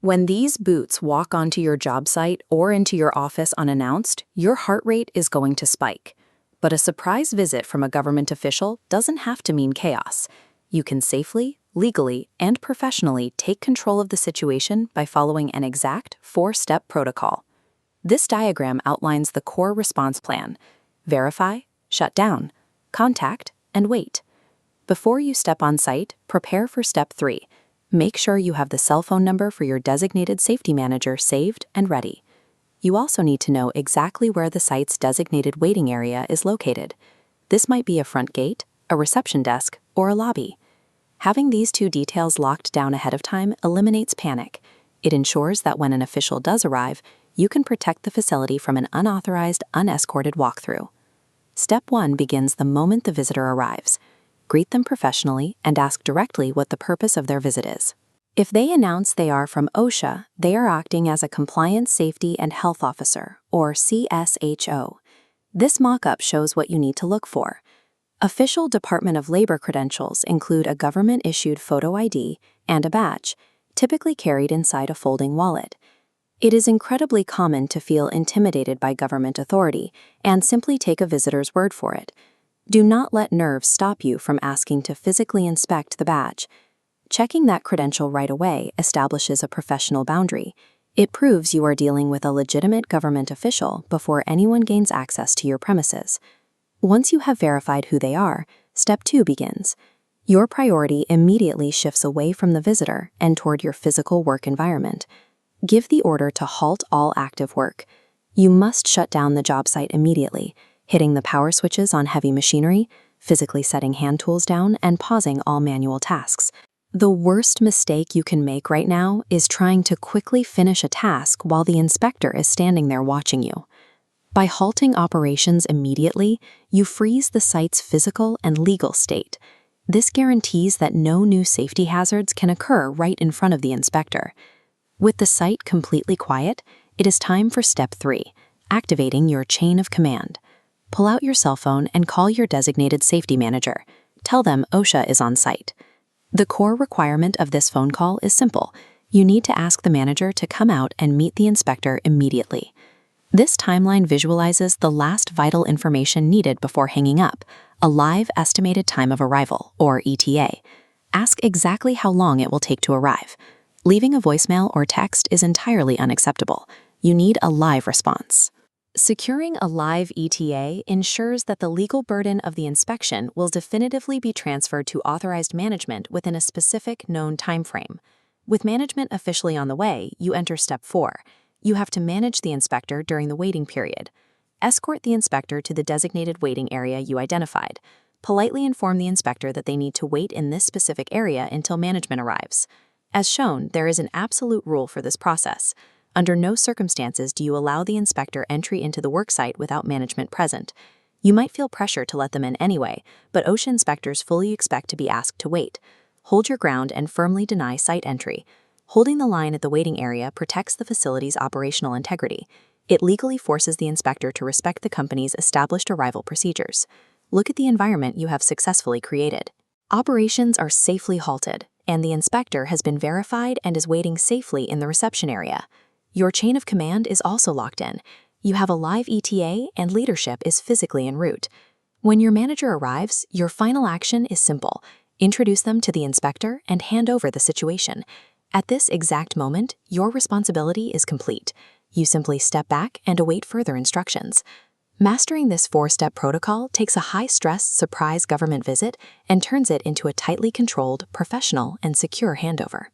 When these boots walk onto your job site or into your office unannounced, your heart rate is going to spike. But a surprise visit from a government official doesn't have to mean chaos. You can safely, legally, and professionally take control of the situation by following an exact 4-step protocol. This diagram outlines the core response plan: verify, shut down, contact, and wait. Before you step on site, prepare for step 3. Make sure you have the cell phone number for your designated safety manager saved and ready. You also need to know exactly where the site's designated waiting area is located. This might be a front gate, a reception desk, or a lobby. Having these 2 details locked down ahead of time eliminates panic. It ensures that when an official does arrive, you can protect the facility from an unauthorized, unescorted walkthrough. Step 1 begins the moment the visitor arrives. Greet them professionally and ask directly what the purpose of their visit is. If they announce they are from OSHA, they are acting as a Compliance Safety and Health Officer, or CSHO. This mock-up shows what you need to look for. Official Department of Labor credentials include a government-issued photo ID and a badge, typically carried inside a folding wallet. It is incredibly common to feel intimidated by government authority and simply take a visitor's word for it. Do not let nerves stop you from asking to physically inspect the badge. Checking that credential right away establishes a professional boundary. It proves you are dealing with a legitimate government official before anyone gains access to your premises. Once you have verified who they are, step 2 begins. Your priority immediately shifts away from the visitor and toward your physical work environment. Give the order to halt all active work. You must shut down the job site immediately, hitting the power switches on heavy machinery, physically setting hand tools down, and pausing all manual tasks. The worst mistake you can make right now is trying to quickly finish a task while the inspector is standing there watching you. By halting operations immediately, you freeze the site's physical and legal state. This guarantees that no new safety hazards can occur right in front of the inspector. With the site completely quiet, it is time for step 3, activating your chain of command. Pull out your cell phone and call your designated safety manager. Tell them OSHA is on site. The core requirement of this phone call is simple. You need to ask the manager to come out and meet the inspector immediately. This timeline visualizes the last vital information needed before hanging up, a live estimated time of arrival, or ETA. Ask exactly how long it will take to arrive. Leaving a voicemail or text is entirely unacceptable. You need a live response. Securing a live ETA ensures that the legal burden of the inspection will definitively be transferred to authorized management within a specific known timeframe. With management officially on the way, you enter step 4. You have to manage the inspector during the waiting period. Escort the inspector to the designated waiting area you identified. Politely inform the inspector that they need to wait in this specific area until management arrives. As shown, there is an absolute rule for this process. Under no circumstances do you allow the inspector entry into the worksite without management present. You might feel pressure to let them in anyway, but OSHA inspectors fully expect to be asked to wait. Hold your ground and firmly deny site entry. Holding the line at the waiting area protects the facility's operational integrity. It legally forces the inspector to respect the company's established arrival procedures. Look at the environment you have successfully created. Operations are safely halted, and the inspector has been verified and is waiting safely in the reception area. Your chain of command is also locked in. You have a live ETA and leadership is physically en route. When your manager arrives, your final action is simple. Introduce them to the inspector and hand over the situation. At this exact moment, your responsibility is complete. You simply step back and await further instructions. Mastering this 4-step protocol takes a high-stress surprise government visit and turns it into a tightly controlled, professional, and secure handover.